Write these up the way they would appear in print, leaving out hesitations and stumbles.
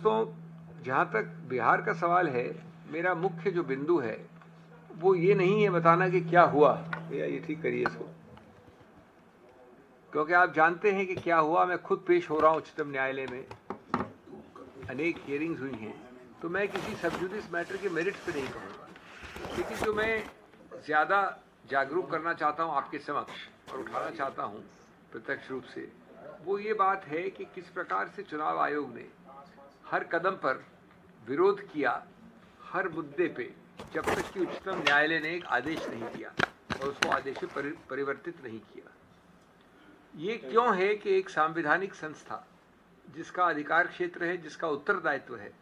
तो जहाँ तक बिहार का सवाल है, मेरा मुख्य जो बिंदु है वो ये नहीं है बताना कि क्या हुआ। भैया ये ठीक करिए इसको, क्योंकि आप जानते हैं कि क्या हुआ। मैं खुद पेश हो रहा हूँ उच्चतम न्यायालय में, अनेक हियरिंग्स हुई हैं, तो मैं किसी सब जुडिस मैटर के मेरिट्स पे नहीं कहूँगा। लेकिन जो मैं ज़्यादा जागरूक करना चाहता हूँ आपके समक्ष और उठाना चाहता हूँ प्रत्यक्ष रूप से, वो ये बात है कि किस प्रकार से चुनाव आयोग ने हर कदम पर विरोध किया, हर मुद्दे पे, जब तक कि उच्चतम न्यायालय ने एक आदेश नहीं दिया और उसको आदेश में परिवर्तित नहीं किया। ये क्यों है कि एक सांविधानिक संस्था जिसका अधिकार क्षेत्र है, जिसका उत्तरदायित्व है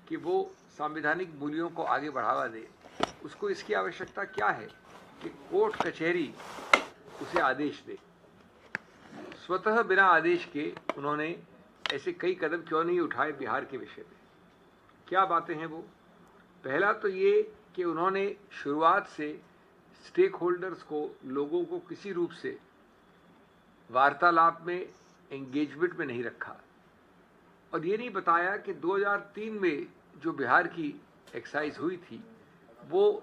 कि वो सांविधानिक मूल्यों को आगे बढ़ावा दे, उसको इसकी आवश्यकता क्या है कि कोर्ट कचहरी उसे आदेश दे। स्वतः बिना आदेश के उन्होंने ऐसे कई कदम क्यों नहीं उठाए बिहार के विषय में? क्या बातें हैं वो? पहला तो ये कि उन्होंने शुरुआत से स्टेक होल्डर्स को, लोगों को किसी रूप से वार्तालाप में, एंगेजमेंट में नहीं रखा, और ये नहीं बताया कि 2003 में जो बिहार की एक्साइज हुई थी वो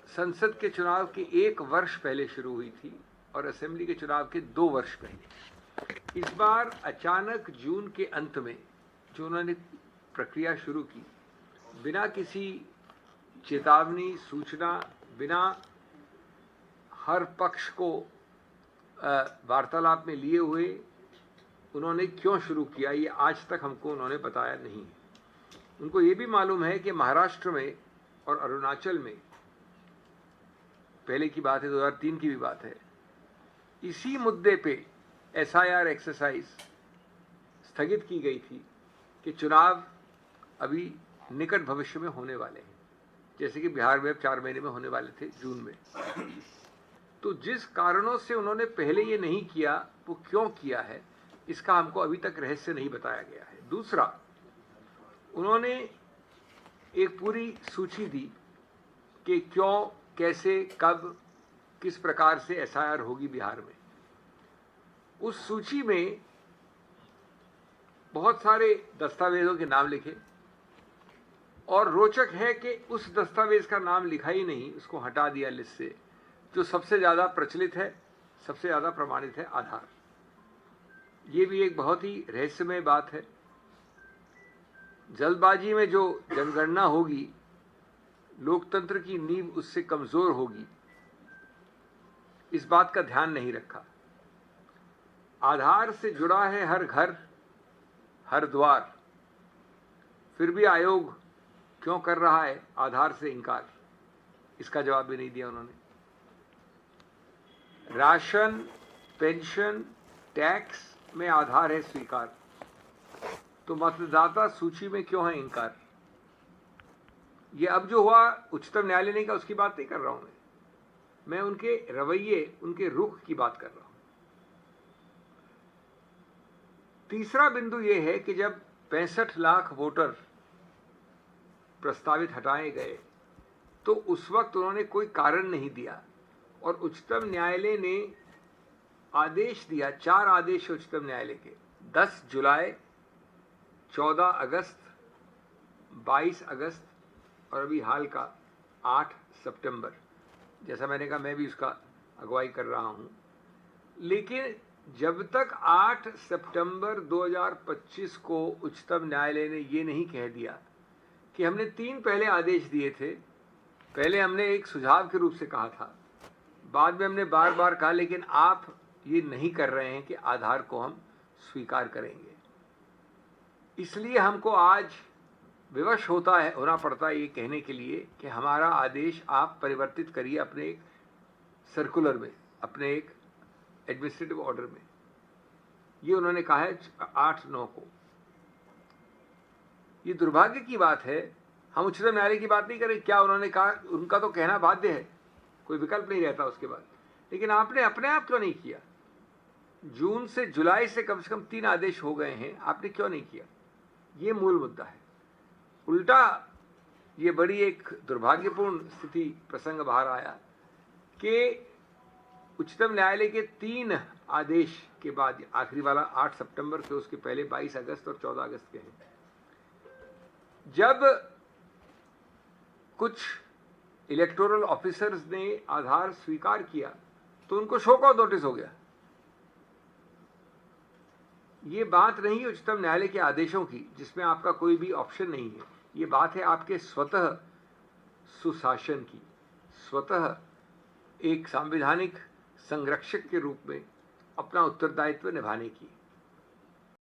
संसद के चुनाव के 1 वर्ष पहले शुरू हुई थी और असेंबली के चुनाव के 2 वर्ष पहले। इस बार अचानक जून के अंत में जो उन्होंने प्रक्रिया शुरू की, बिना किसी चेतावनी, सूचना, बिना हर पक्ष को वार्तालाप में लिए हुए उन्होंने क्यों शुरू किया, ये आज तक हमको उन्होंने बताया नहीं। उनको ये भी मालूम है कि महाराष्ट्र में और अरुणाचल में, पहले की बात है, 2003 की भी बात है, इसी मुद्दे पे एसआईआर एक्सरसाइज स्थगित की गई थी कि चुनाव अभी निकट भविष्य में होने वाले हैं, जैसे कि बिहार में 4 महीने में होने वाले थे, जून में। तो जिस कारणों से उन्होंने पहले ये नहीं किया, वो क्यों किया है, इसका हमको अभी तक रहस्य नहीं बताया गया है। दूसरा, उन्होंने एक पूरी सूची दी कि क्यों, कैसे, कब, किस प्रकार से एसआईआर होगी बिहार में। उस सूची में बहुत सारे दस्तावेजों के नाम लिखे, और रोचक है कि उस दस्तावेज का नाम लिखा ही नहीं, उसको हटा दिया लिस्ट से। जो सबसे ज़्यादा प्रचलित है, सबसे ज़्यादा प्रमाणित है, आधार। ये भी एक बहुत ही रहस्यमय बात है। जल्दबाजी में जो जनगणना होगी, लोकतंत्र की नींव उससे कमज़ोर होगी, इस बात का ध्यान नहीं रखा। आधार से जुड़ा है हर घर, हर द्वार, फिर भी आयोग क्यों कर रहा है आधार से इनकार, इसका जवाब भी नहीं दिया उन्होंने। राशन, पेंशन, टैक्स में आधार है स्वीकार, तो मतदाता सूची में क्यों है इनकार? ये अब जो हुआ उच्चतम न्यायालय ने कहा, उसकी बात नहीं कर रहा हूं मैं उनके रवैये, उनके रुख की बात कर रहा हूं। तीसरा बिंदु यह है कि जब 65 लाख वोटर प्रस्तावित हटाए गए, तो उस वक्त उन्होंने कोई कारण नहीं दिया, और उच्चतम न्यायालय ने आदेश दिया, 4 आदेश उच्चतम न्यायालय के, 10 जुलाई, 14 अगस्त, 22 अगस्त और अभी हाल का 8 सितंबर। जैसा मैंने कहा, मैं भी उसका अगुवाई कर रहा हूं। लेकिन जब तक 8 सितंबर 2025 को उच्चतम न्यायालय ने ये नहीं कह दिया कि हमने 3 पहले आदेश दिए थे, पहले हमने एक सुझाव के रूप से कहा था, बाद में हमने बार बार कहा, लेकिन आप ये नहीं कर रहे हैं कि आधार को हम स्वीकार करेंगे, इसलिए हमको आज विवश होना पड़ता है ये कहने के लिए कि हमारा आदेश आप परिवर्तित करिए अपने एक सर्कुलर में, अपने एक एडमिनिस्ट्रेटिव ऑर्डर में। ये उन्होंने कहा है 8/9 को। ये दुर्भाग्य की बात है। हम उच्चतम न्यायालय की बात नहीं करें, क्या उन्होंने कहा, उनका तो कहना बाध्य है, कोई विकल्प नहीं रहता उसके बाद। लेकिन आपने अपने आप क्यों नहीं किया? जून से जुलाई से कम 3 आदेश हो गए हैं, आपने क्यों नहीं किया? ये मूल मुद्दा है। उल्टा ये बड़ी एक दुर्भाग्यपूर्ण स्थिति, प्रसंग बाहर आया कि उच्चतम न्यायालय के 3 आदेश के बाद, आखिरी वाला 8 सितंबर के, उसके पहले 22 अगस्त और 14 अगस्त के हैं, जब कुछ इलेक्टोरल ऑफिसर्स ने आधार स्वीकार किया तो उनको शो कॉज नोटिस हो गया। ये बात नहीं है उच्चतम न्यायालय के आदेशों की जिसमें आपका कोई भी ऑप्शन नहीं है, ये बात है आपके स्वतः सुशासन की, स्वतः एक संवैधानिक संरक्षक के रूप में अपना उत्तरदायित्व निभाने की।